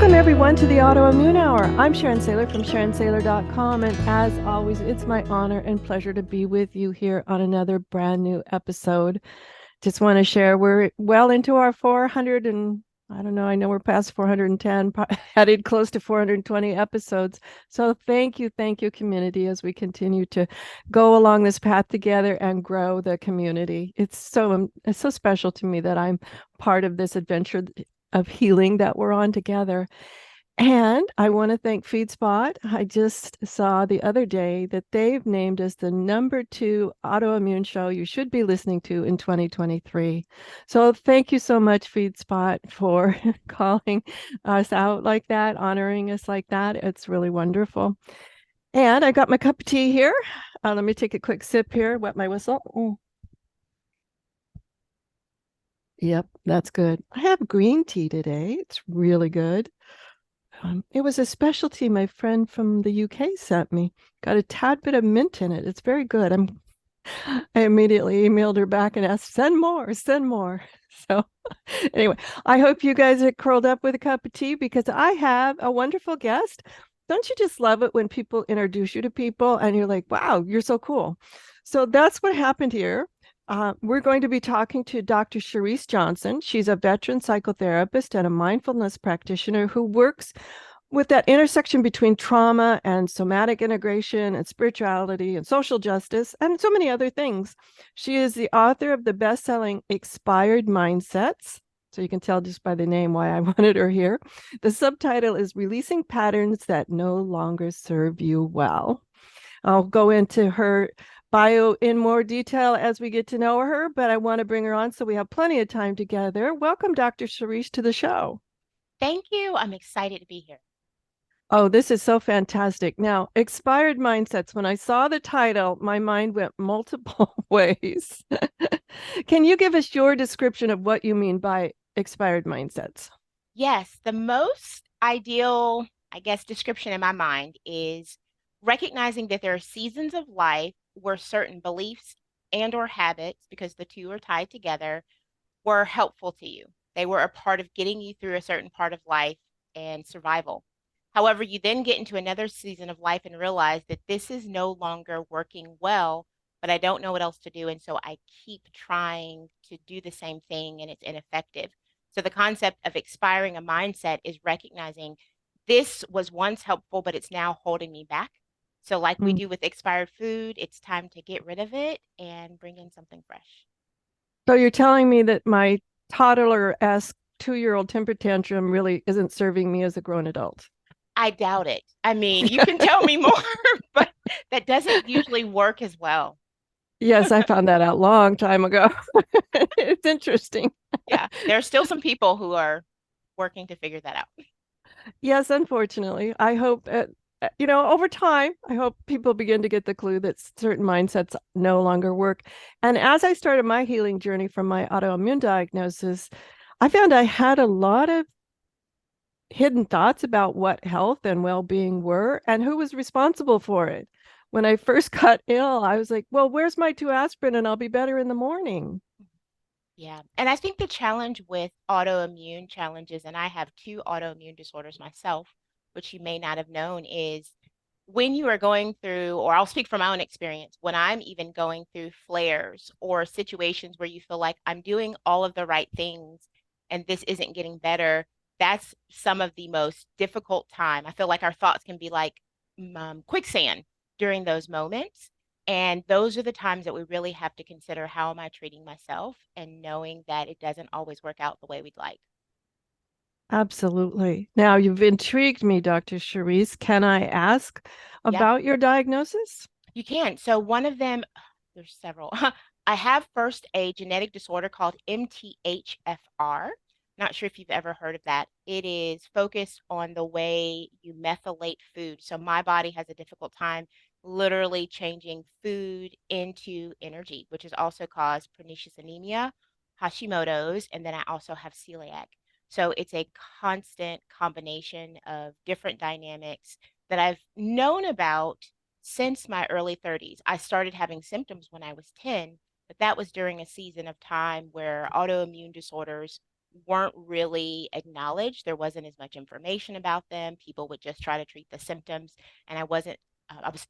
Welcome, everyone, to the Autoimmune Hour. I'm Sharon Saylor from SharonSaylor.com, and as always, it's my honor and pleasure to be with you here on another brand new episode. Just want to share we're well into our 400 and I don't know, I know we're past 410, headed close to 420 episodes. So thank you, community, as we continue to go along this path together and grow the community. It's so special to me that I'm part of this adventure of healing that we're on together. And I want to thank FeedSpot. I just saw the other day that they've named us the #2 autoimmune show you should be listening to in 2023. So thank you so much, FeedSpot, for calling us out like that, honoring us like that. It's really wonderful. And I got my cup of tea here. Let me take a quick sip here, wet my whistle. Yep, that's good. I have green tea today. It's really good. It was a specialty my friend from the UK sent me. Got a tad bit of mint in it. It's very good. I immediately emailed her back and asked, send more, send more. So anyway, I hope you guys are curled up with a cup of tea because I have a wonderful guest. Don't you just love it when people introduce you to people and you're like, wow, you're so cool. So that's what happened here. We're going to be talking to Dr. Charryse Johnson. She's a veteran psychotherapist and a mindfulness practitioner who works with that intersection between trauma and somatic integration and spirituality and social justice and so many other things. She is the author of the best-selling Expired Mindsets. So you can tell just by the name why I wanted her here. The subtitle is Releasing Patterns That No Longer Serve You Well. I'll go into her bio in more detail as we get to know her, but I want to bring her on so we have plenty of time together. Welcome, Dr. Charryse, to the show. Thank you. I'm excited to be here. Oh, this is so fantastic. Now, Expired Mindsets, when I saw the title, my mind went multiple ways. Can you give us your description of what you mean by expired mindsets? Yes, the most ideal, I guess, description in my mind is recognizing that there are seasons of life where certain beliefs and or habits, because the two are tied together, were helpful to you. They were a part of getting you through a certain part of life and survival. However, you then get into another season of life and realize that this is no longer working well, but I don't know what else to do. And so I keep trying to do the same thing and it's ineffective. So the concept of expiring a mindset is recognizing this was once helpful, but it's now holding me back. So, like we Mm. do with expired food, it's time to get rid of it and bring in something fresh. So you're telling me that my toddler-esque 2-year-old temper tantrum really isn't serving me as a grown adult. I doubt it. I mean, you can tell me more, but that doesn't usually work as well. Yes, I found that out a long time ago. It's interesting. Yeah, there are still some people who are working to figure that out. Yes, unfortunately. I hope, over time, I hope people begin to get the clue that certain mindsets no longer work. And as I started my healing journey from my autoimmune diagnosis, I found I had a lot of hidden thoughts about what health and well-being were and who was responsible for it. When I first got ill, I was like, well, where's my 2 aspirin and I'll be better in the morning. Yeah. And I think the challenge with autoimmune challenges, and I have two autoimmune disorders myself, which you may not have known, is when you are going through, or I'll speak from my own experience, when I'm even going through flares or situations where you feel like I'm doing all of the right things and this isn't getting better, that's some of the most difficult time. I feel like our thoughts can be like quicksand during those moments. And those are the times that we really have to consider how am I treating myself and knowing that it doesn't always work out the way we'd like. Absolutely. Now, you've intrigued me, Dr. Charisse. Can I ask Yeah, about your diagnosis? you can. So one of them, there's several. I have first a genetic disorder called MTHFR. Not sure if you've ever heard of that. It is focused on the way you methylate food. So my body has a difficult time literally changing food into energy, which has also caused pernicious anemia, Hashimoto's, and then I also have celiac. So it's a constant combination of different dynamics that I've known about since my early 30s. I started having symptoms when I was 10, but that was during a season of time where autoimmune disorders weren't really acknowledged. There wasn't as much information about them. People would just try to treat the symptoms. And I was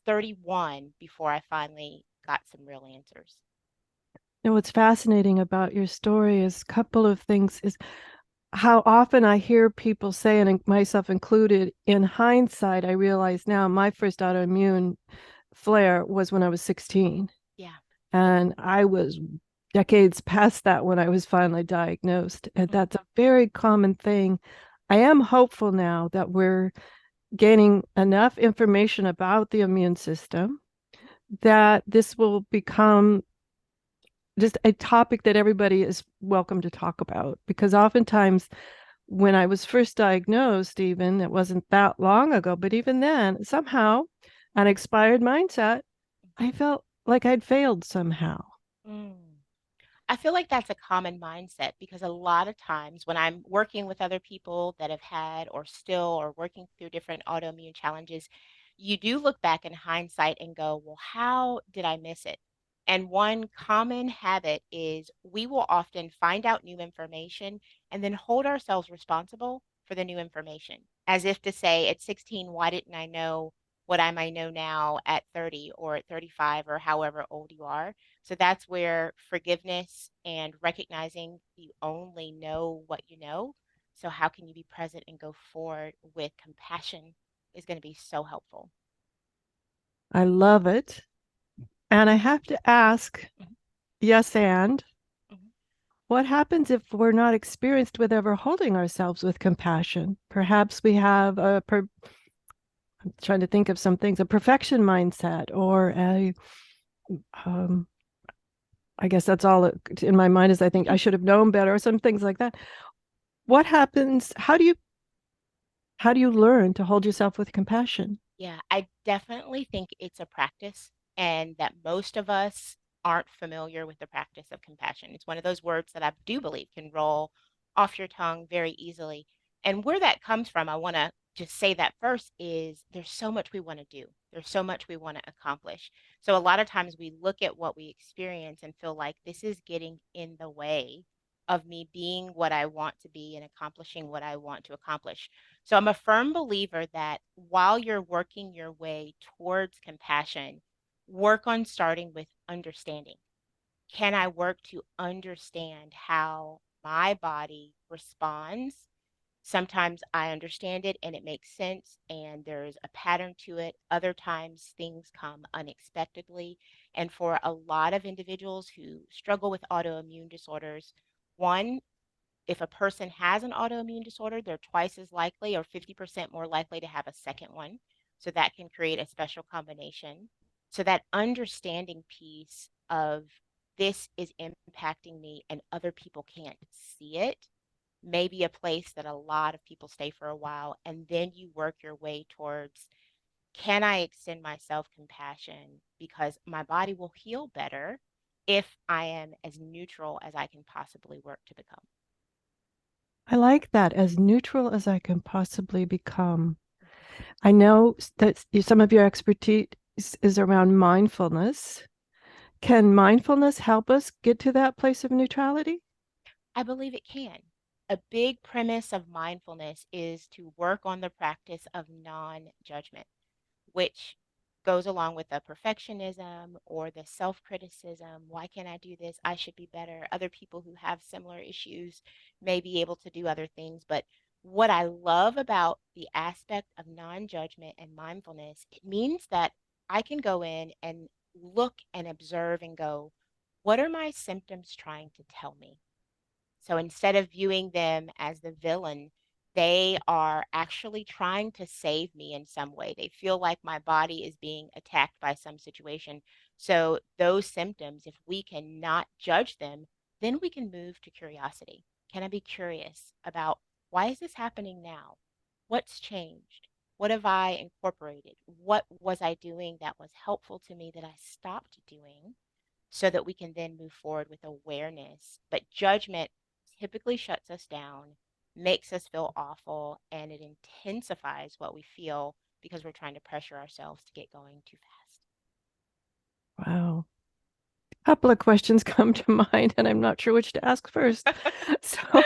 31 before I finally got some real answers. And what's fascinating about your story is a couple of things is how often I hear people say, and myself included, in hindsight, I realize now my first autoimmune flare was when I was 16. Yeah. And I was decades past that when I was finally diagnosed. And Mm, that's a very common thing. I am hopeful now that we're gaining enough information about the immune system that this will become just a topic that everybody is welcome to talk about. Because oftentimes, when I was first diagnosed, even it wasn't that long ago, but even then, somehow, an expired mindset, I felt like I'd failed somehow. mm. I feel like that's a common mindset because a lot of times when I'm working with other people that have had or still are working through different autoimmune challenges, you do look back in hindsight and go, well, how did I miss it? And one common habit is we will often find out new information and then hold ourselves responsible for the new information, as if to say, at 16, why didn't I know what I might know now at 30 or at 35 or however old you are? So that's where forgiveness and recognizing you only know what you know. So, how can you be present and go forward with compassion is going to be so helpful. I love it. And I have to ask, Mhm, yes, and mhm. what happens if we're not experienced with ever holding ourselves with compassion? Perhaps we have I'm trying to think of some things, a perfection mindset or um, I guess that's all in my mind is I think I should have known better or some things like that. What happens? How do you learn to hold yourself with compassion? Yeah, I definitely think it's a practice and that most of us aren't familiar with the practice of compassion. It's one of those words that I do believe can roll off your tongue very easily. And where that comes from, I want to just say that first is there's so much we want to do. There's so much we want to accomplish. So a lot of times we look at what we experience and feel like this is getting in the way of me being what I want to be and accomplishing what I want to accomplish. So I'm a firm believer that while you're working your way towards compassion, work on starting with understanding. Can I work to understand how my body responds? Sometimes I understand it and it makes sense and there's a pattern to it. Other times things come unexpectedly. And for a lot of individuals who struggle with autoimmune disorders, one, if a person has an autoimmune disorder, they're twice as likely or 50% more likely to have a second one. So that can create a special combination. So that understanding piece of this is impacting me and other people can't see it may be a place that a lot of people stay for a while. And then you work your way towards, can I extend myself compassion because my body will heal better if I am as neutral as I can possibly work to become. I like that, as neutral as I can possibly become. I know that some of your expertise is around mindfulness. Can mindfulness help us get to that place of neutrality? I believe it can. A big premise of mindfulness is to work on the practice of non judgment, which goes along with the perfectionism or the self criticism. Why can't I do this? I should be better. Other people who have similar issues may be able to do other things. But what I love about the aspect of non judgment and mindfulness, it means that I can go in and look and observe and go, what are my symptoms trying to tell me? So instead of viewing them as the villain, they are actually trying to save me in some way. They feel like my body is being attacked by some situation. So those symptoms, if we can not judge them, then we can move to curiosity. Can I be curious about why is this happening now? What's changed? What have I incorporated? What was I doing that was helpful to me that I stopped doing? So that we can then move forward with awareness. But judgment typically shuts us down, makes us feel awful, and it intensifies what we feel because we're trying to pressure ourselves to get going too fast. Wow. couple of questions come to mind, and I'm not sure which to ask first. So,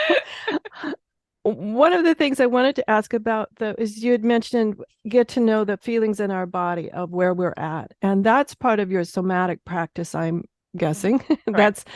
one of the things I wanted to ask about, though, is you had mentioned get to know the feelings in our body of where we're at. And that's part of your somatic practice, I'm Mhm. guessing. Correct.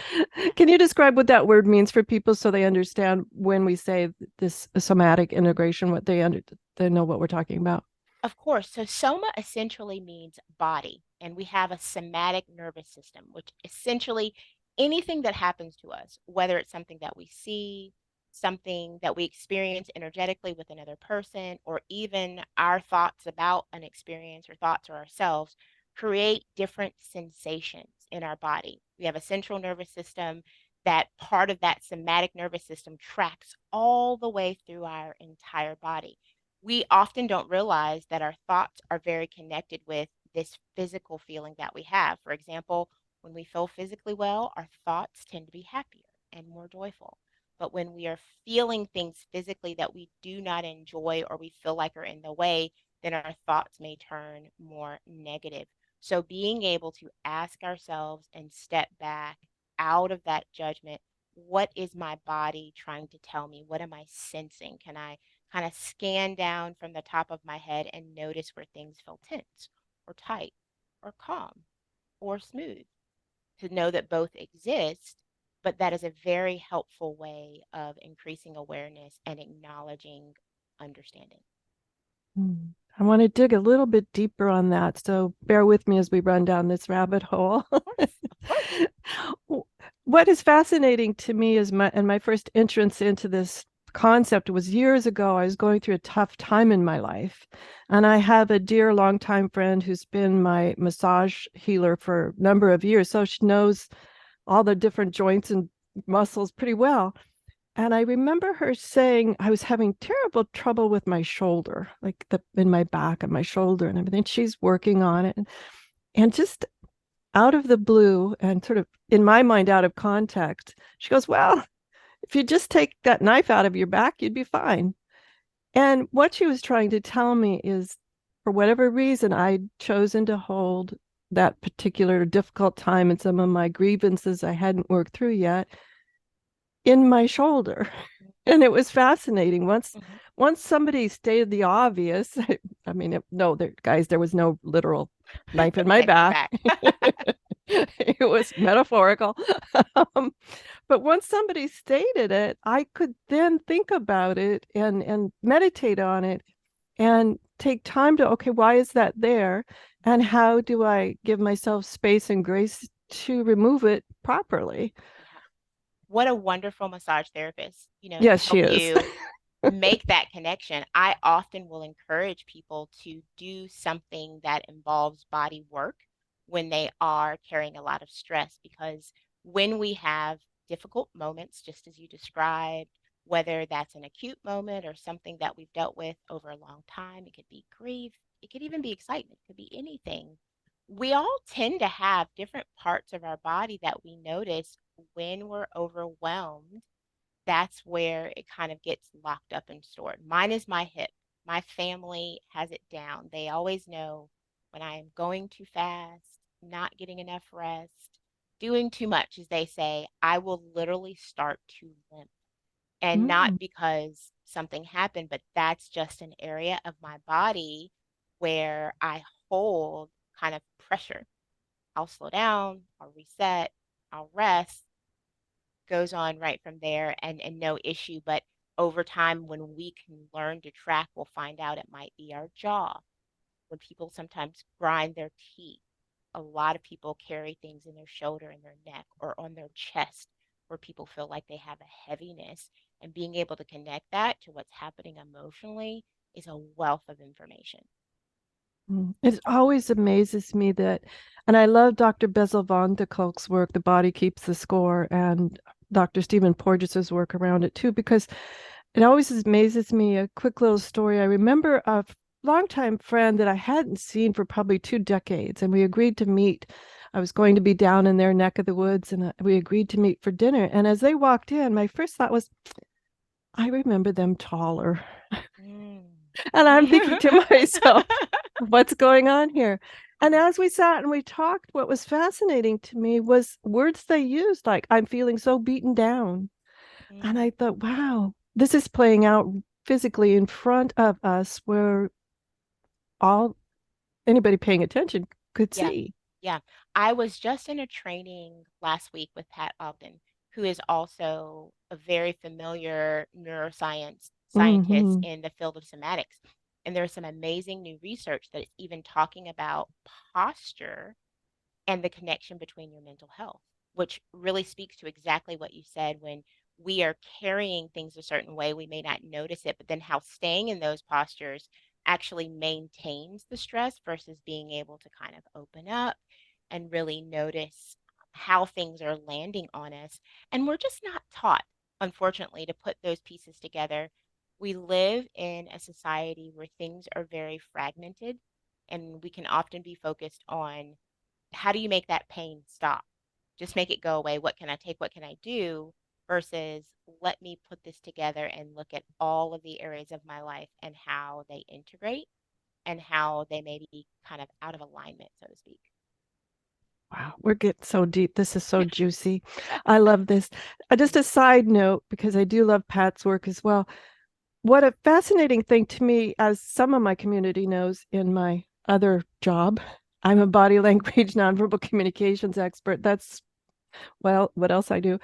Can you describe what that word means for people so they understand when we say this somatic integration, they know what we're talking about? Of course. So soma essentially means body, and we have a somatic nervous system, which essentially anything that happens to us, whether it's something that we see, something that we experience energetically with another person, or even our thoughts about an experience or thoughts or ourselves, create different sensations in our body. We have a central nervous system that part of that somatic nervous system tracks all the way through our entire body. We often don't realize that our thoughts are very connected with this physical feeling that we have. For example, when we feel physically well, our thoughts tend to be happier and more joyful. But when we are feeling things physically that we do not enjoy or we feel like are in the way, then our thoughts may turn more negative. So being able to ask ourselves and step back out of that judgment, what is my body trying to tell me? What am I sensing? Can I kind of scan down from the top of my head and notice where things feel tense or tight or calm or smooth, to know that both exist, but that is a very helpful way of increasing awareness and acknowledging understanding. Hmm. I want to dig a little bit deeper on that. So bear with me as we run down this rabbit hole. Of course, of course. What is fascinating to me is my first entrance into this concept was years ago. I was going through a tough time in my life, and I have a dear longtime friend who's been my massage healer for a number of years, so she knows all the different joints and muscles pretty well. And I remember her saying I was having terrible trouble with my shoulder, like the in my back and my shoulder and everything. She's working on it. And just out of the blue and sort of in my mind out of context, she goes, well, if you just take that knife out of your back, you'd be fine. And what she was trying to tell me is for whatever reason, I'd chosen to hold that particular difficult time and some of my grievances I hadn't worked through yet in my shoulder. And it was fascinating. Mhm. Once somebody stated the obvious, I mean, no, guys, there was no literal knife in my Knife in your back. back. It was metaphorical. um, but once somebody stated it, I could then think about it and meditate on it and take time to, okay, why is that there? And how do I give myself space and grace to remove it properly? Yeah. What a wonderful massage therapist, to Yes, she help is. you make that connection. I often will encourage people to do something that involves body work when they are carrying a lot of stress, because when we have difficult moments, just as you described, whether that's an acute moment or something that we've dealt with over a long time, it could be grief, it could even be excitement, it could be anything. We all tend to have different parts of our body that we notice when we're overwhelmed. That's where it kind of gets locked up and stored. Mine is my hip. My family has it down. They always know when I am going too fast, not getting enough rest, doing too much, as they say, I will literally start to limp. And not Mm, because something happened, but that's just an area of my body where I hold kind of pressure. I'll slow down, I'll reset, I'll rest, goes on right from there, and no issue. But over time, when we can learn to track, we'll find out it might be our jaw. When people sometimes grind their teeth, a lot of people carry things in their shoulder and their neck or on their chest where people feel like they have a heaviness. And being able to connect that to what's happening emotionally is a wealth of information. mm. It always amazes me that, and I love Dr. Bessel van de Kolk's work, The Body Keeps the Score, and Dr. Stephen Porges's work around it too, because it always amazes me. A quick little story. I remember a longtime friend that I hadn't seen for probably 2 decades, and we agreed to meet. I was going to be down in their neck of the woods, and we agreed to meet for dinner. And as they walked in, my first thought was, I remember them taller. Mm. And I'm thinking to myself, what's going on here? And as we sat and we talked, what was fascinating to me was words they used, like, I'm feeling so beaten down. And Mm, I thought, wow, this is playing out physically in front of us where all anybody paying attention could yeah, see. yeah. I was just in a training last week with Pat Ogden, who is also a very familiar neuroscience scientist Hmm. in the field of somatics. And there's some amazing new research that is even talking about posture and the connection between your mental health, which really speaks to exactly what you said. When we are carrying things a certain way, we may not notice it, but then how staying in those postures actually maintains the stress versus being able to kind of open up and really notice how things are landing on us. And we're just not taught, unfortunately, to put those pieces together. We live in a society where things are very fragmented, and we can often be focused on how do you make that pain stop? Just make it go away. What can I take? What can I do? Versus let me put this together and look at all of the areas of my life and how they integrate and how they may be kind of out of alignment, so to speak. Wow, we're getting so deep. This is so juicy. I love this. Just a side note, because I do love Pat's work as well. What a fascinating thing to me, as some of my community knows in my other job, I'm a body language nonverbal communications expert. That's, well, what else I do.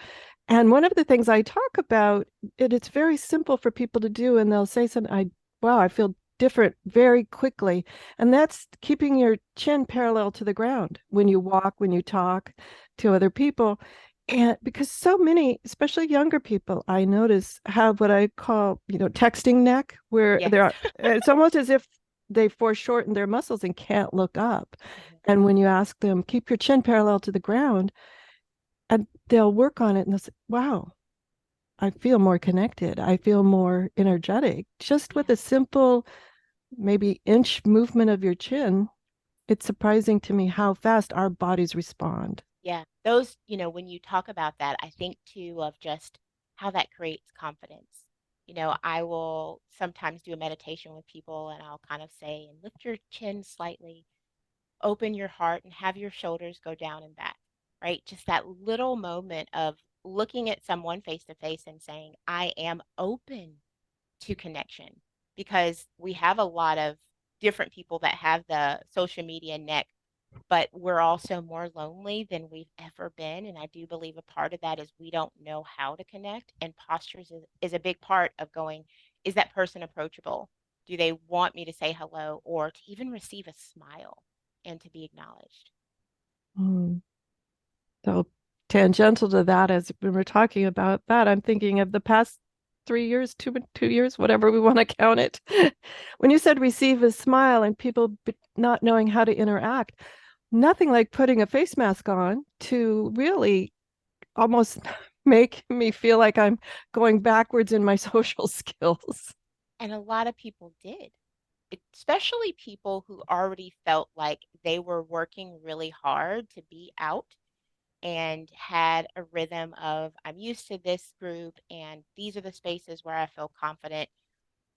And one of the things I talk about, it's very simple for people to do, and they'll say something, wow, I feel different very quickly. And that's keeping your chin parallel to the ground when you walk, when you talk to other people. And because so many, especially younger people, I notice have what I call, texting neck, where Yes. it's almost as if they foreshorten their muscles and can't look up. Mhm. And when you ask them, keep your chin parallel to the ground, and they'll work on it and they'll say, wow, I feel more connected. I feel more energetic. Just with Yeah. a simple, maybe inch movement of your chin, it's surprising to me how fast our bodies respond. Yeah. Those, when you talk about that, I think too of just how that creates confidence. I will sometimes do a meditation with people and I'll kind of say, and lift your chin slightly, open your heart, and have your shoulders go down and back, right? Just that little moment of looking at someone face to face and saying, I am open to connection, because we have a lot of different people that have the social media neck, but we're also more lonely than we've ever been. And I do believe a part of that is we don't know how to connect. And postures is a big part of going, is that person approachable? Do they want me to say hello or to even receive a smile and to be acknowledged? Mm. So tangential to that, as when we're talking about that, I'm thinking of the past 3 years, 2 years, whatever we want to count it. When you said receive a smile and people not knowing how to interact, nothing like putting a face mask on to really almost make me feel like I'm going backwards in my social skills. And a lot of people did, especially people who already felt like they were working really hard to be out and had a rhythm of, I'm used to this group and these are the spaces where I feel confident.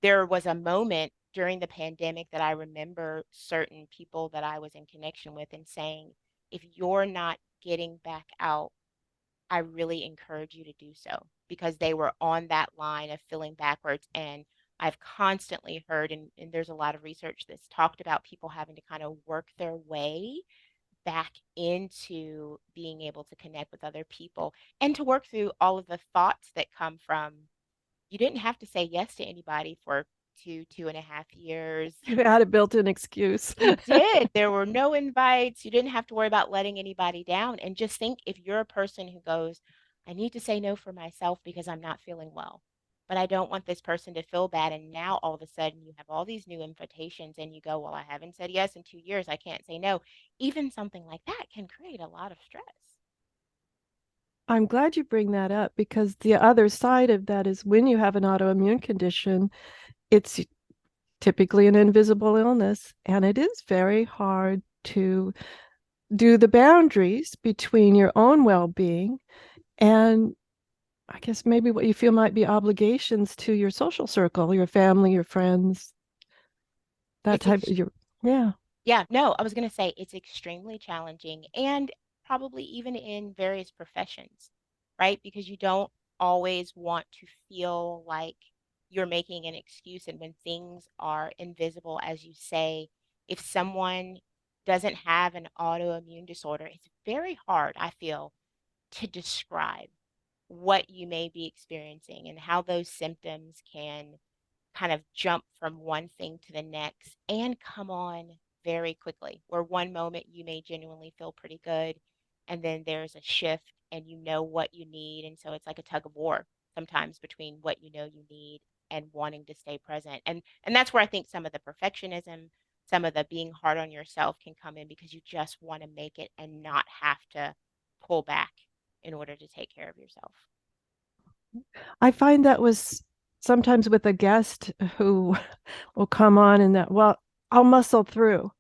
There was a moment during the pandemic that I remember certain people that I was in connection with and saying, if you're not getting back out, I really encourage you to do so, because they were on that line of feeling backwards. And I've constantly heard, and there's a lot of research that's talked about people having to kind of work their way back into being able to connect with other people and to work through all of the thoughts that come from, you didn't have to say yes to anybody for 2.5 years. You had a built-in excuse. You did. There were no invites. You didn't have to worry about letting anybody down. And just think, if you're a person who goes, I need to say no for myself because I'm not feeling well, but I don't want this person to feel bad. And now all of a sudden you have all these new invitations and you go, well, I haven't said yes in 2 years. I can't say no. Even something like that can create a lot of stress. I'm glad you bring that up because the other side of that is when you have an autoimmune condition, it's typically an invisible illness, and it is very hard to do the boundaries between your own well-being and I guess maybe what you feel might be obligations to your social circle, your family, your friends, that It's type of ex- your, yeah. Yeah, no, I was going to say it's extremely challenging and probably even in various professions, right? Because you don't always want to feel like you're making an excuse. And when things are invisible, as you say, if someone doesn't have an autoimmune disorder, it's very hard, I feel, to describe what you may be experiencing and how those symptoms can kind of jump from one thing to the next and come on very quickly. Where one moment you may genuinely feel pretty good, and then there's a shift and you know what you need. And so it's like a tug of war sometimes between what you know you need and wanting to stay present. And that's where I think some of the perfectionism, some of the being hard on yourself can come in because you just want to make it and not have to pull back in order to take care of yourself. I find that was sometimes with a guest who will come on and that, well, I'll muscle through.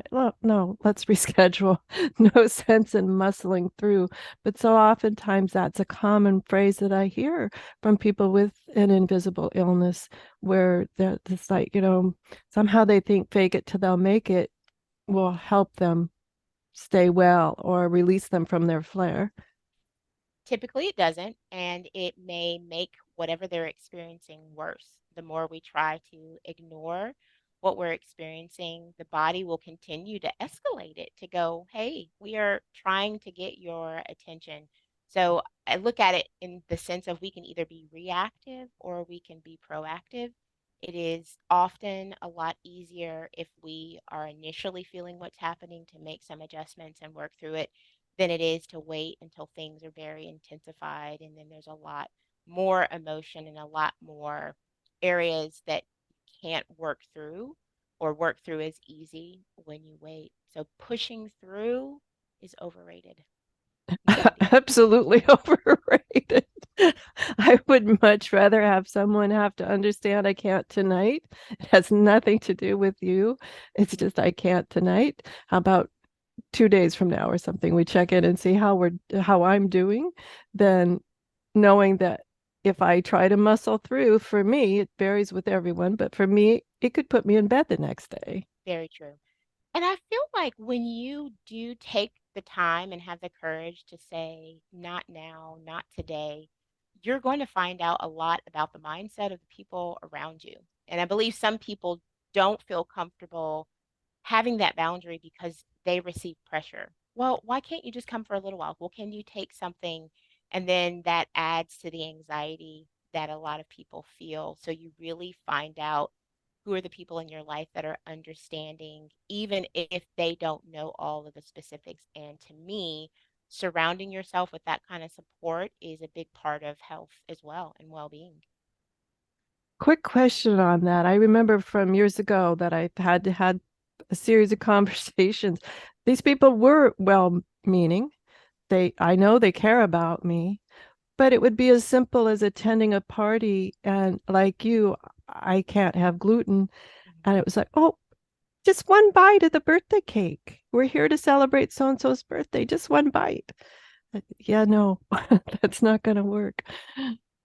Well, no, let's reschedule. No sense in muscling through. But so oftentimes that's a common phrase that I hear from people with an invisible illness where they're it's like, somehow they think fake it till they'll make it will help them stay well or release them from their flare. Typically, it doesn't, and it may make whatever they're experiencing worse. The more we try to ignore what we're experiencing, the body will continue to escalate it to go, hey, we are trying to get your attention. So I look at it in the sense of we can either be reactive or we can be proactive. It is often a lot easier if we are initially feeling what's happening to make some adjustments and work through it than it is to wait until things are very intensified. And then there's a lot more emotion and a lot more areas that you can't work through or work through as easy when you wait. So pushing through is overrated. It can be. Absolutely overrated. I would much rather have someone have to understand I can't tonight. It has nothing to do with you. It's just I can't tonight. How about 2 days from now or something? We check in and see how I'm doing. Then knowing that if I try to muscle through, for me, it varies with everyone, but for me, it could put me in bed the next day. Very true. And I feel like when you do take the time and have the courage to say, not now, not today, you're going to find out a lot about the mindset of the people around you. And I believe some people don't feel comfortable having that boundary because they receive pressure. Well, why can't you just come for a little while? Well, can you take something? And then that adds to the anxiety that a lot of people feel. So you really find out who are the people in your life that are understanding, even if they don't know all of the specifics. And to me, surrounding yourself with that kind of support is a big part of health as well and well being. Quick question on that. I remember from years ago that I had a series of conversations. These people were well-meaning. I know they care about me, but it would be as simple as attending a party and like you, I can't have gluten. And it was like, oh, just one bite of the birthday cake. We're here to celebrate so and so's birthday. Just one bite. Yeah, no, that's not going to work.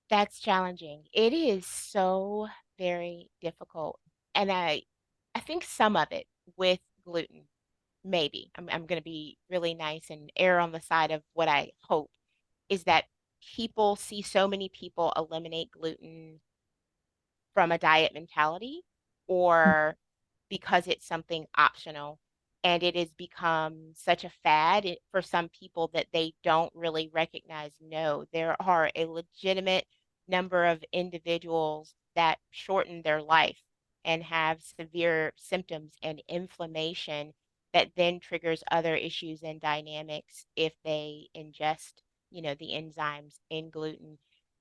That's challenging. It is so very difficult. And I think some of it with gluten, maybe, I'm going to be really nice and err on the side of what I hope is that people see so many people eliminate gluten from a diet mentality or because it's something optional. And it has become such a fad for some people that they don't really recognize. No, there are a legitimate number of individuals that shorten their life and have severe symptoms and inflammation that then triggers other issues and dynamics if they ingest, the enzymes in gluten.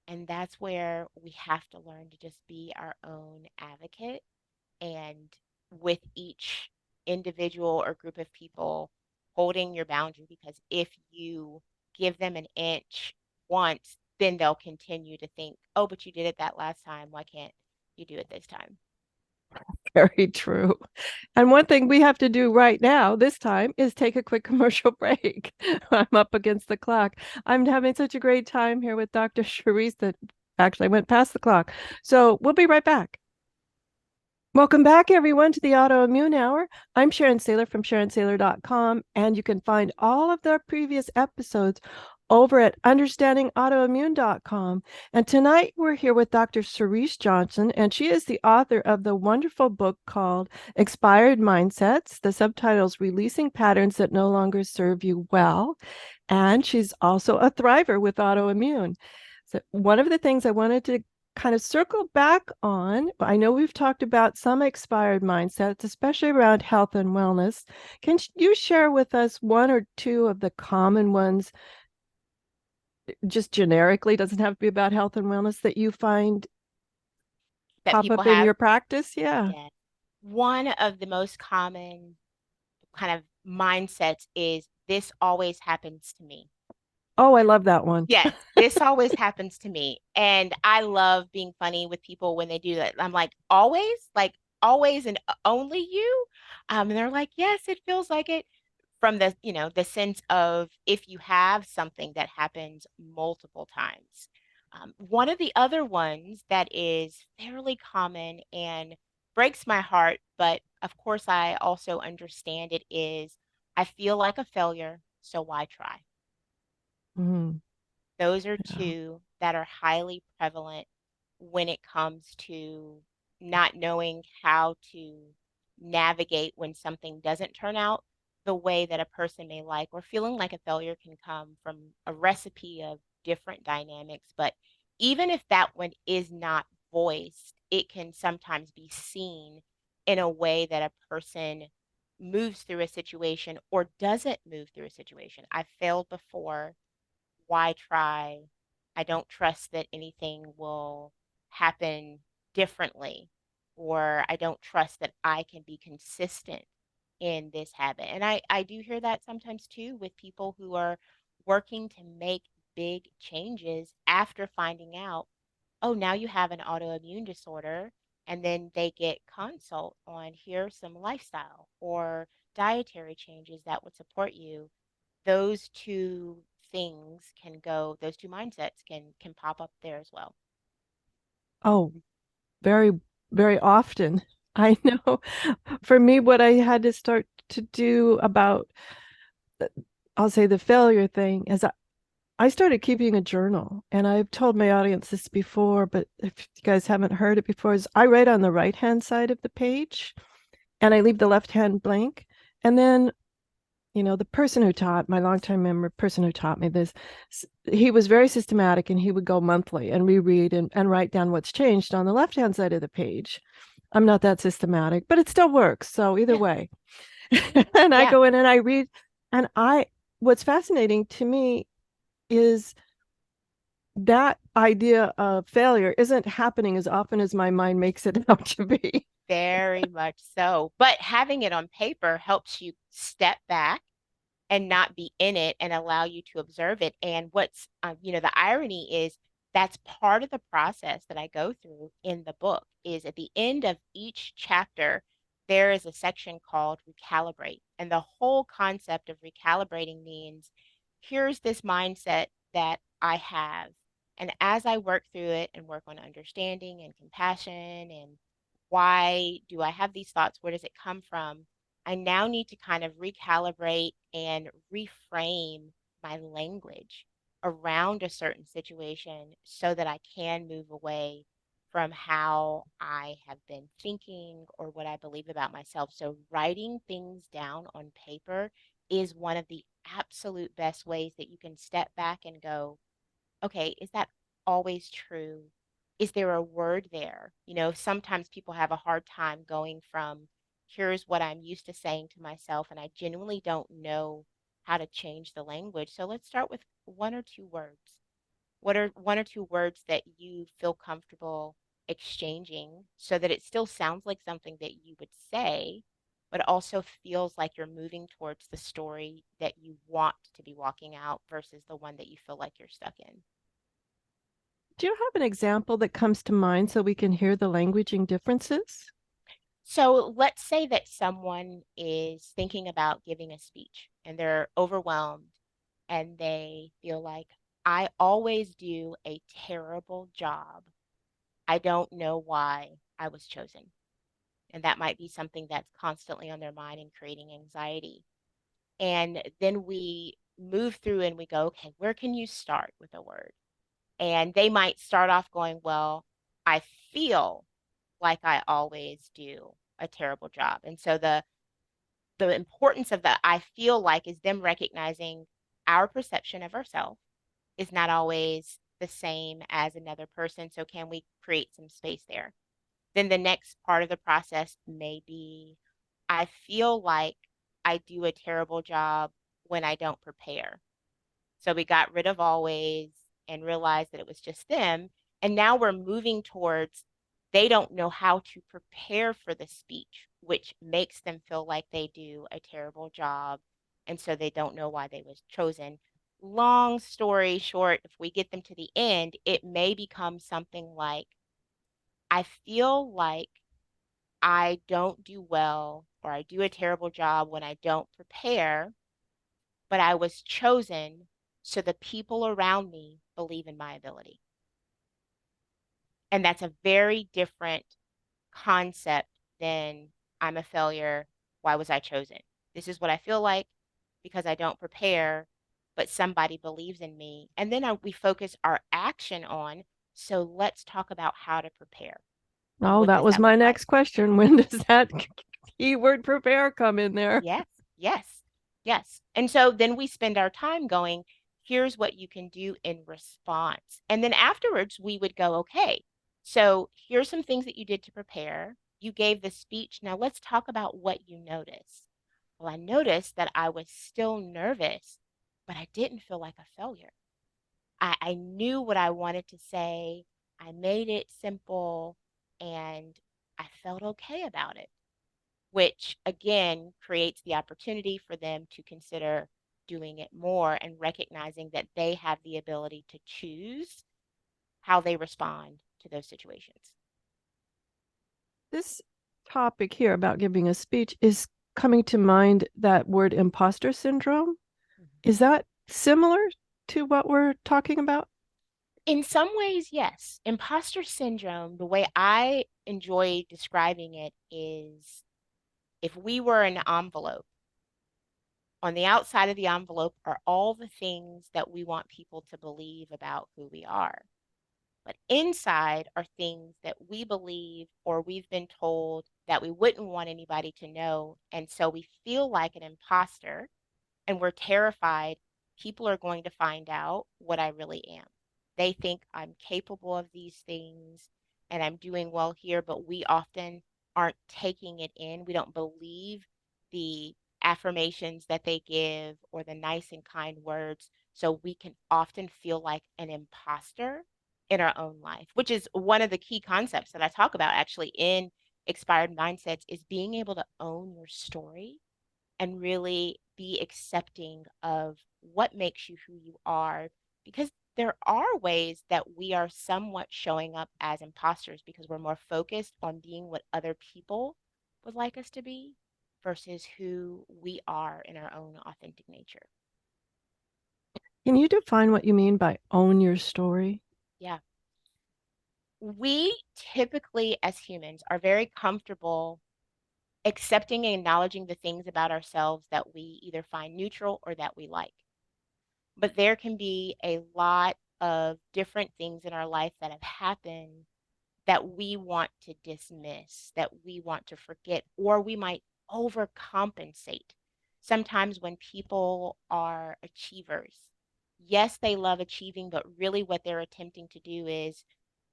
And that's where we have to learn to just be our own advocate and with each individual or group of people holding your boundary because if you give them an inch once, then they'll continue to think, oh, but you did it that last time. Why can't you do it this time? Very true. And one thing we have to do right now, this time, is take a quick commercial break. I'm up against the clock. I'm having such a great time here with Dr. Charryse that actually I went past the clock. So we'll be right back. Welcome back, everyone, to the Autoimmune Hour. I'm Sharon Saylor from SharonSaylor.com, and you can find all of the previous episodes over at understandingautoimmune.com. And tonight we're here with Dr. Charryse Johnson, and she is the author of the wonderful book called Expired Mindsets. The subtitle's Releasing Patterns That No Longer Serve You Well. And she's also a thriver with autoimmune. So, one of the things I wanted to kind of circle back on, I know we've talked about some expired mindsets, especially around health and wellness. Can you share with us one or two of the common ones, just generically, doesn't have to be about health and wellness, that you find That pop people up in have? your practice? Yeah. Yeah. One of the most common kind of mindsets is this always happens to me. Oh, I love that one. Yes, this always happens to me. And I love being funny with people when they do that. I'm like always and only you. And they're like, yes, it feels like it from the sense of if you have something that happens multiple times. One of the other ones that is fairly common and breaks my heart, but of course I also understand it is I feel like a failure, so why try? Mhm. Those are Yeah. two that are highly prevalent when it comes to not knowing how to navigate when something doesn't turn out the way that a person may like, or feeling like a failure can come from a recipe of different dynamics. But even if that one is not voiced, it can sometimes be seen in a way that a person moves through a situation or doesn't move through a situation. I've failed before, why try? I don't trust that anything will happen differently, or I don't trust that I can be consistent in this habit. And I do hear that sometimes too with people who are working to make big changes after finding out, oh, now you have an autoimmune disorder. And then they get consult on here's some lifestyle or dietary changes that would support you. Those two things can go, those two mindsets can pop up there as well. Oh, very, very often. I know for me, what I had to start to do about, I'll say the failure thing is I started keeping a journal, and I've told my audience this before, but if you guys haven't heard it before, is I write on the right hand side of the page and I leave the left hand blank. And then, the person who taught my longtime member, person who taught me this, he was very systematic and he would go monthly and reread and write down what's changed on the left hand side of the page. I'm not that systematic, but it still works. So either Yeah. way, and I Yeah. go in and I read, and what's fascinating to me is that idea of failure isn't happening as often as my mind makes it out to be. Very much so. But having it on paper helps you step back and not be in it and allow you to observe it. And the irony is that's part of the process that I go through in the book is at the end of each chapter, there is a section called recalibrate. And the whole concept of recalibrating means here's this mindset that I have. And as I work through it and work on understanding and compassion and why do I have these thoughts? Where does it come from? I now need to kind of recalibrate and reframe my language around a certain situation so that I can move away from how I have been thinking or what I believe about myself. So, writing things down on paper is one of the absolute best ways that you can step back and go, okay, is that always true? Is there a word there? Sometimes people have a hard time going from here's what I'm used to saying to myself, and I genuinely don't know how to change the language. So let's start with one or two words. What are one or two words that you feel comfortable exchanging so that it still sounds like something that you would say, but also feels like you're moving towards the story that you want to be walking out versus the one that you feel like you're stuck in? Do you have an example that comes to mind so we can hear the languaging differences? So let's say that someone is thinking about giving a speech and they're overwhelmed and they feel like, I always do a terrible job. I don't know why I was chosen. And that might be something that's constantly on their mind and creating anxiety. And then we move through and we go, okay, where can you start with a word? And they might start off going, well, I feel like I always do a terrible job. And so the importance of the I feel like is them recognizing our perception of ourselves is not always the same as another person. So can we create some space there? Then the next part of the process may be I feel like I do a terrible job when I don't prepare. So we got rid of always and realized that it was just them. And now we're moving towards they don't know how to prepare for the speech, which makes them feel like they do a terrible job. And so they don't know why they was chosen. Long story short, if we get them to the end, it may become something like, I feel like I don't do well or I do a terrible job when I don't prepare, but I was chosen so the people around me believe in my ability. And that's a very different concept than I'm a failure. Why was I chosen? This is what I feel like because I don't prepare, but somebody believes in me. And then we focus our action on, so let's talk about how to prepare. And Oh, what that does was that my look like? next question. When does that keyword prepare come in there? Yes, yes, yes. And so then we spend our time going, here's what you can do in response. And then afterwards, we would go, okay, so here's some things that you did to prepare. You gave the speech. Now let's talk about what you noticed. Well, I noticed that I was still nervous, but I didn't feel like a failure. I knew what I wanted to say. I made it simple and I felt okay about it, which again creates the opportunity for them to consider doing it more and recognizing that they have the ability to choose how they respond to those situations. This topic here about giving a speech is coming to mind that word imposter syndrome. Is that similar to what we're talking about? In some ways, yes. Imposter syndrome, the way I enjoy describing it is if we were an envelope, on the outside of the envelope are all the things that we want people to believe about who we are. But inside are things that we believe or we've been told that we wouldn't want anybody to know. And so we feel like an imposter and we're terrified people are going to find out what I really am. They think I'm capable of these things and I'm doing well here, but we often aren't taking it in. We don't believe the affirmations that they give or the nice and kind words. So we can often feel like an imposter in our own life, which is one of the key concepts that I talk about actually in Expired Mindsets is being able to own your story and really be accepting of what makes you who you are. Because there are ways that we are somewhat showing up as imposters because we're more focused on being what other people would like us to be versus who we are in our own authentic nature. Can you define what you mean by own your story? Yeah. We typically, as humans, are very comfortable accepting and acknowledging the things about ourselves that we either find neutral or that we like. But there can be a lot of different things in our life that have happened that we want to dismiss, that we want to forget, or we might overcompensate. Sometimes when people are achievers, yes, they love achieving, but really what they're attempting to do is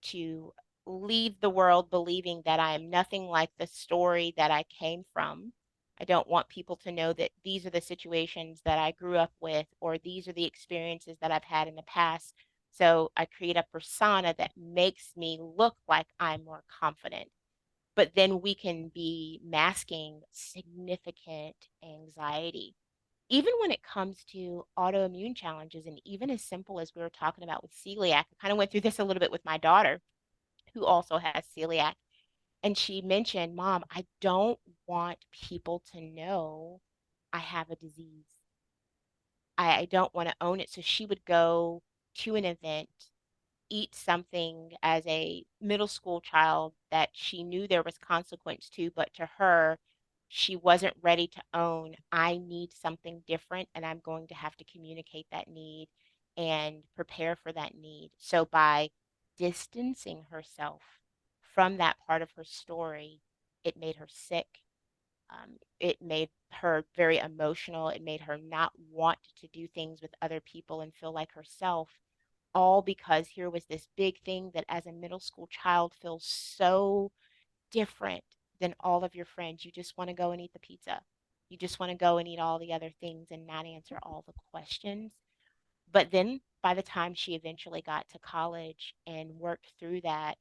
to leave the world believing that I am nothing like the story that I came from. I don't want people to know that these are the situations that I grew up with, or these are the experiences that I've had in the past. So I create a persona that makes me look like I'm more confident. But then we can be masking significant anxiety. Even when it comes to autoimmune challenges, and even as simple as we were talking about with celiac, I kind of went through this a little bit with my daughter, who also has celiac. And she mentioned, Mom, I don't want people to know I have a disease. I don't want to own it. So she would go to an event eat something as a middle school child that she knew there was consequence to, but to her, she wasn't ready to own, I need something different, and I'm going to have to communicate that need and prepare for that need. So by distancing herself from that part of her story, it made her sick. It made her very emotional. It made her not want to do things with other people and feel like herself, all because here was this big thing that as a middle school child feels so different than all of your friends. You just want to go and eat the pizza. You just want to go and eat all the other things and not answer all the questions. But then by the time she eventually got to college and worked through that,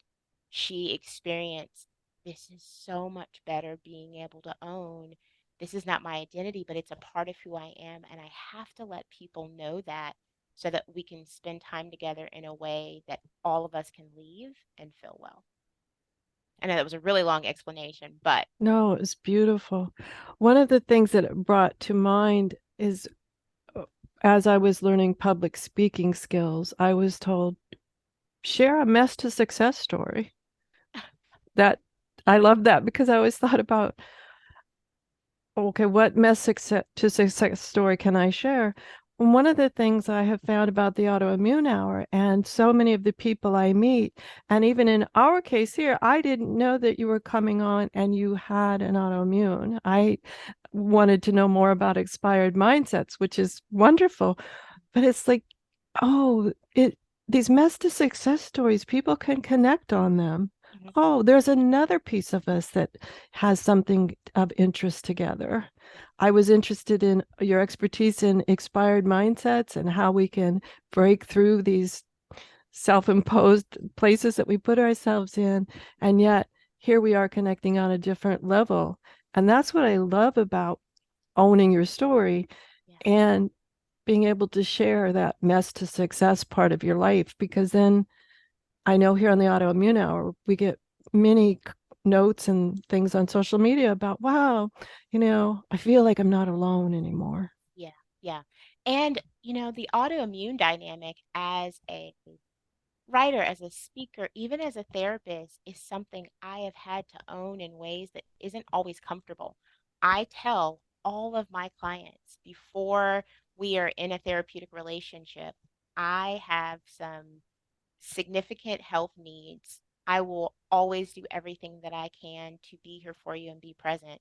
she experienced this is so much better being able to own this is not my identity, but it's a part of who I am. And I have to let people know that so that we can spend time together in a way that all of us can leave and feel well. I know that was a really long explanation, but No, it's beautiful. One of the things that it brought to mind is uh, as I was learning public speaking skills, I was told, share a mess to success story. That I love that because I always thought about, okay, what mess success to success story can I share? And one of the things I have found about the autoimmune hour and so many of the people I meet, and even in our case here, I didn't know that you were coming on and you had an autoimmune. I wanted to know more about expired mindsets, which is wonderful. But it's like, oh, it these mess to success stories, people can connect on them. mhm, Oh, there's another piece of us that has something of interest together. yeah, I was interested in your expertise in expired mindsets and how we can break through these self-imposed places that we put ourselves in. And yet here we are connecting on a different level. And that's what I love about owning your story yeah, and being able to share that mess to success part of your life. Because then I know here on the Autoimmune Hour, we get many notes and things on social media about, wow, I feel like I'm not alone anymore. yeah, yeah. And, the autoimmune dynamic as a writer, as a speaker, even as a therapist, is something I have had to own in ways that isn't always comfortable. I tell all of my clients before we are in a therapeutic relationship, I have some significant health needs. I will always do everything that I can to be here for you and be present.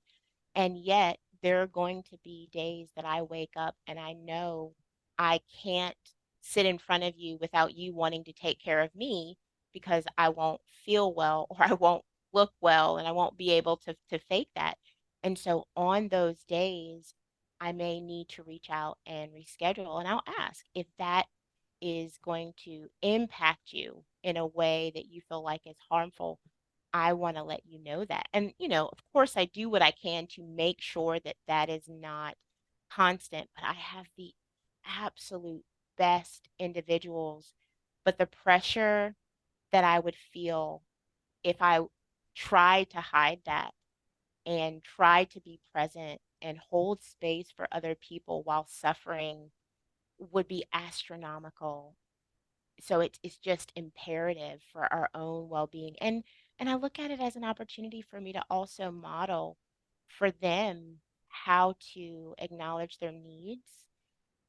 And yet, there are going to be days that I wake up and I know I can't sit in front of you without you wanting to take care of me because I won't feel well or I won't look well and I won't be able to fake that. And so on those days, I may need to reach out and reschedule. And I'll ask if that is going to impact you in a way that you feel like is harmful. I want to let you know that. And, of course, I do what I can to make sure that that is not constant, but I have the absolute best individuals. But the pressure that I would feel if I tried to hide that and tried to be present and hold space for other people while suffering would be astronomical. So it's just imperative for our own well-being. And I look at it as an opportunity for me to also model for them how to acknowledge their needs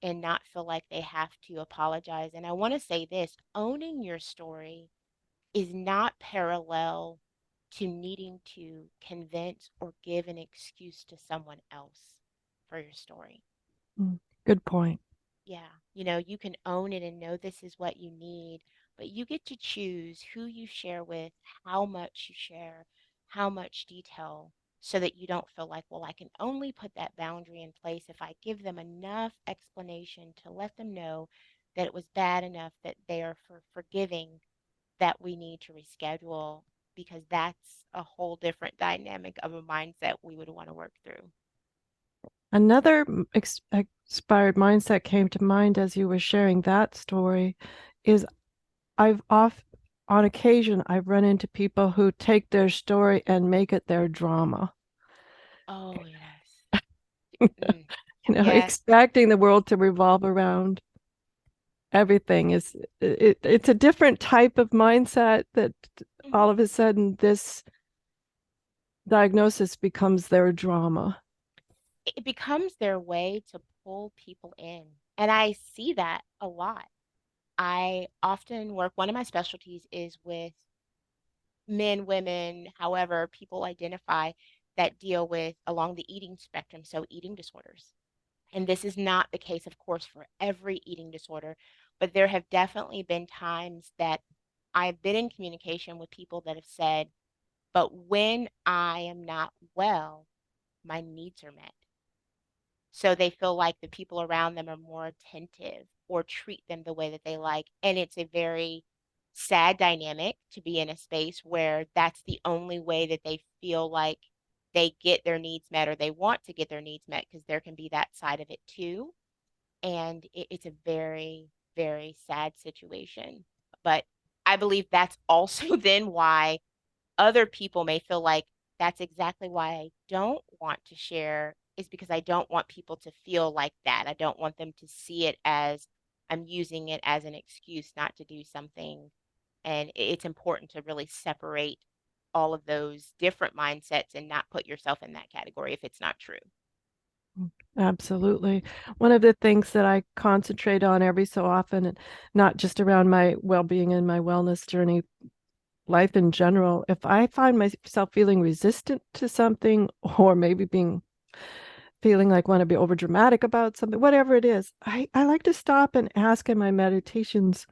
and not feel like they have to apologize. And I want to say this, owning your story is not parallel to needing to convince or give an excuse to someone else for your story. Mm, good point. Yeah, you can own it and know this is what you need, but you get to choose who you share with, how much you share, how much detail, so that you don't feel like, well, I can only put that boundary in place if I give them enough explanation to let them know that it was bad enough that they are forgiving that we need to reschedule, because that's a whole different dynamic of a mindset we would want to work through. Another expired mindset came to mind as you were sharing that story is on occasion, I've run into people who take their story and make it their drama, Oh, yes. Mm, yes. expecting the world to revolve around everything is it's a different type of mindset that all Mhm. of a sudden this diagnosis becomes their drama. It becomes their way to pull people in. And I see that a lot. I often work, one of my specialties is with men, women, however people identify that deal with along the eating spectrum, so eating disorders. And this is not the case, of course, for every eating disorder, but there have definitely been times that I've been in communication with people that have said, but when I am not well, my needs are met. So they feel like the people around them are more attentive or treat them the way that they like. And it's a very sad dynamic to be in a space where that's the only way that they feel like they get their needs met or they want to get their needs met, because there can be that side of it too. And it's a very, very sad situation. But I believe that's also then why other people may feel like that's exactly why I don't want to share, is because I don't want people to feel like that. I don't want them to see it as I'm using it as an excuse not to do something. And it's important to really separate all of those different mindsets and not put yourself in that category if it's not true. Absolutely. One of the things that I concentrate on every so often, and not just around my well-being and my wellness journey, life in general, if I find myself feeling resistant to something or maybe being feeling like want to be over dramatic about something, whatever it is, I like to stop and ask in my meditations,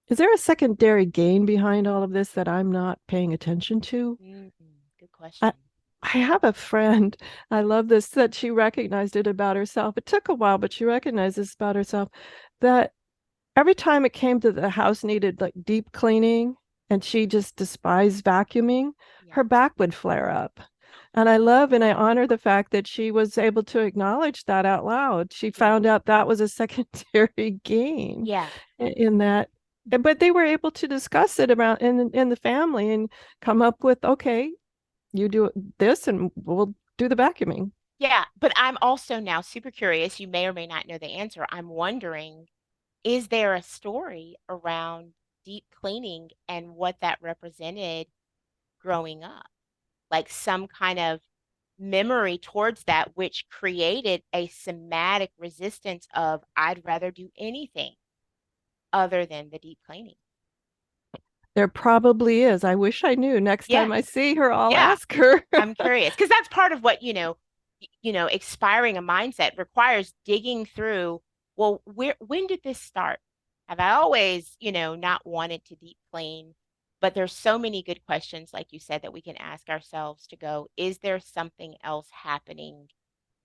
is there a secondary gain behind all of this that I'm not paying attention to? Good I, question. I have a friend, I love this, that she recognized it about herself. It took a while, but she recognized this about herself that every time it came to the house needed like deep cleaning and she just despised vacuuming, Yeah. her back would flare up. And I love and I honor the fact that she was able to acknowledge that out loud. She Yeah. found out that was a secondary gain Yeah. in that. But they were able to discuss it around in the family and come up with, okay, you do this and we'll do the vacuuming. Yeah. But I'm also now super curious. You may or may not know the answer. I'm wondering, is there a story around deep cleaning and what that represented growing up? Like some kind of memory towards that, which created a somatic resistance of, I'd rather do anything other than the deep cleaning. There probably is. I wish I knew. Next Yeah. time I see her, I'll Yeah. ask her. I'm curious because that's part of what, expiring a mindset requires digging through, well, when did this start? Have I always, not wanted to deep clean? But there's so many good questions, like you said, that we can ask ourselves to go, is there something else happening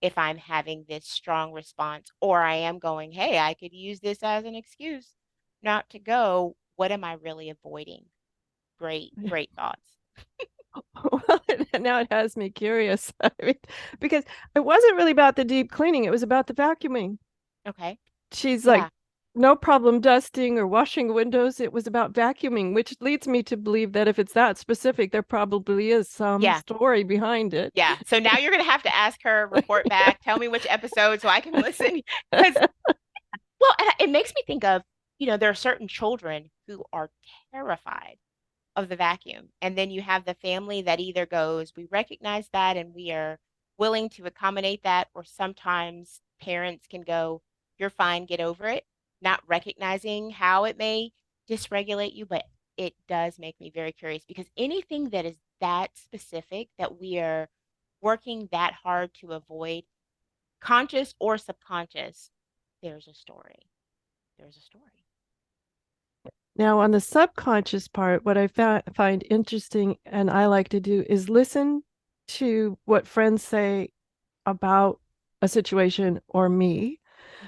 if I'm having this strong response? Or I am going, hey, I could use this as an excuse not to go. What am I really avoiding? Great, great thoughts. Well, now it has me curious. I mean, because it wasn't really about the deep cleaning, it was about the vacuuming. Okay. She's like, Yeah. no problem dusting or washing windows. It was about vacuuming, which leads me to believe that if it's that specific, there probably is some Yeah. story behind it. Yeah. So now you're going to have to ask her, report back, tell me which episode so I can listen. Because, well, and it makes me think of, there are certain children who are terrified of the vacuum. And then you have the family that either goes, we recognize that and we are willing to accommodate that, or sometimes parents can go, you're fine, get over it, not recognizing how it may dysregulate you. But it does make me very curious, because anything that is that specific that we are working that hard to avoid, conscious or subconscious, there's a story. There's a story. Now, on the subconscious part, what I find interesting and I like to do is listen to what friends say about a situation or me,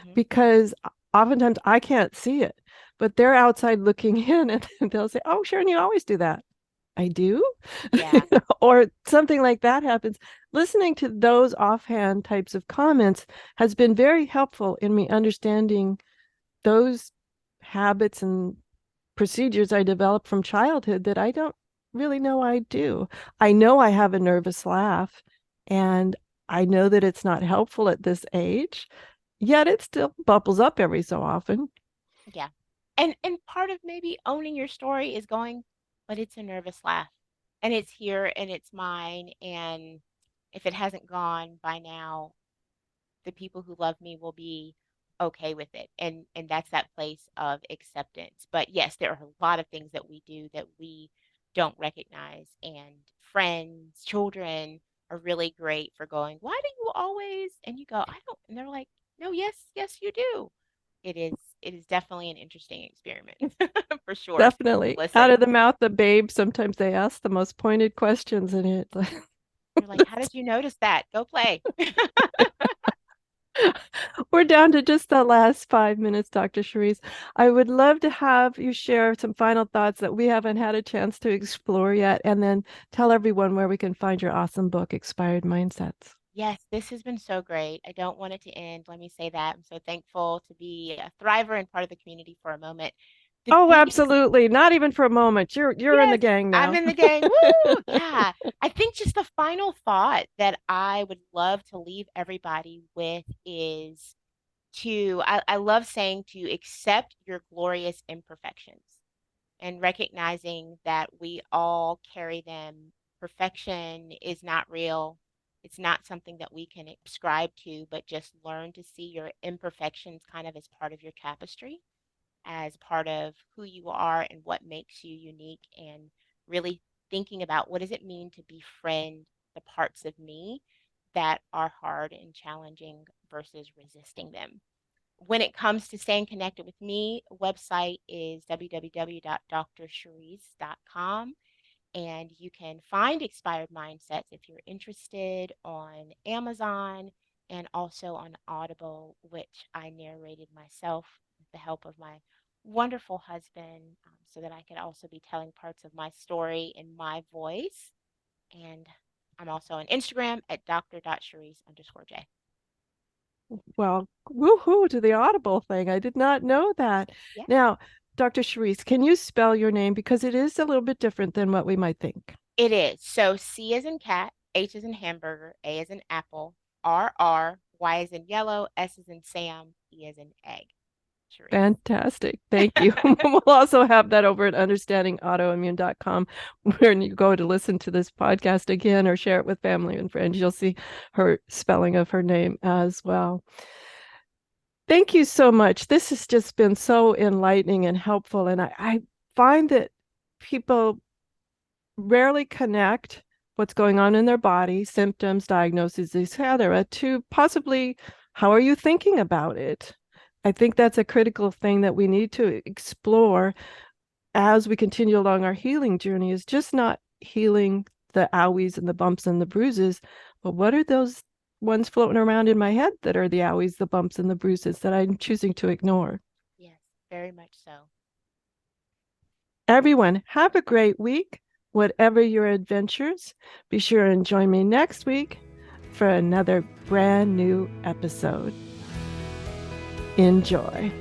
Hmm. because oftentimes I can't see it, but they're outside looking in and they'll say, oh, Sharon, you always do that. I do. Yeah. Or something like that happens. Listening to those offhand types of comments has been very helpful in me understanding those habits and procedures I developed from childhood that I don't really know I do. I know I have a nervous laugh, and I know that it's not helpful at this age, yet it still bubbles up every so often. Yeah. And part of maybe owning your story is going, but it's a nervous laugh. And it's here and it's mine. And if it hasn't gone by now, the people who love me will be okay with it. And that's that place of acceptance. But yes, there are a lot of things that we do that we don't recognize. And friends, children are really great for going, why do you always? And you go, I don't. And they're like, no, yes, yes, you do. It is definitely an interesting experiment for sure. Definitely. Out Listen, of the mouth of babes, sometimes they ask the most pointed questions in it. you're like, how did you notice that? Go play. We're down to just the last 5 minutes, Dr. Charryse. I would love to have you share some final thoughts that we haven't had a chance to explore yet, and then tell everyone where we can find your awesome book, Expired Mindsets. Yes, this has been so great. I don't want it to end. Let me say that. I'm so thankful to be a thriver and part of the community for a moment. The Oh, biggest, absolutely. Not even for a moment. You're in the yes, gang I'm now. in the gang. Woo! Yeah. I think just the final thought that I would love to leave everybody with is I love saying to accept your glorious imperfections and recognizing that we all carry them. Perfection is not real. It's not something that we can ascribe to, but just learn to see your imperfections kind of as part of your tapestry, as part of who you are and what makes you unique, and really thinking about what does it mean to befriend the parts of me that are hard and challenging versus resisting them. When it comes to staying connected with me, website is www.drcharryse.com. And you can find Expired Mindsets if you're interested on Amazon and also on Audible, which I narrated myself with the help of my wonderful husband, so that I could also be telling parts of my story in my voice. And I'm also on Instagram at dr.charisse_J. Well, woohoo to the Audible thing. I did not know that. Yeah. Now, Dr. Charryse, can you spell your name? Because it is a little bit different than what we might think. It is. So C as in cat, H as in hamburger, A as in apple, Y as in yellow, S as in Sam, E as in egg. Charisse. Fantastic. Thank you. We'll also have that over at understandingautoimmune.com, where you go to listen to this podcast again or share it with family and friends. You'll see her spelling of her name as well. Thank you so much. This has just been so enlightening and helpful. And I find that people rarely connect what's going on in their body, symptoms, diagnoses, etc., to possibly how are you thinking about it? I think that's a critical thing that we need to explore as we continue along our healing journey, is just not healing the owies and the bumps and the bruises, but what are those ones floating around in my head that are the owies, the bumps, and the bruises that I'm choosing to ignore? Yes, very much so. Everyone, have a great week, whatever your adventures. Be sure and join me next week for another brand new episode. Enjoy.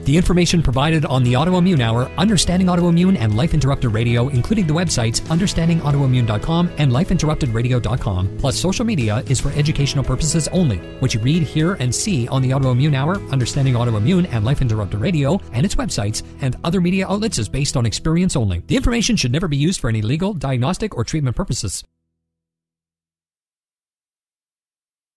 The information provided on the Autoimmune Hour, Understanding Autoimmune, and Life Interrupted Radio, including the websites understandingautoimmune.com and lifeinterruptedradio.com, plus social media, is for educational purposes only. What you read, hear, and see on the Autoimmune Hour, Understanding Autoimmune, and Life Interrupted Radio, and its websites, and other media outlets is based on experience only. The information should never be used for any legal, diagnostic, or treatment purposes.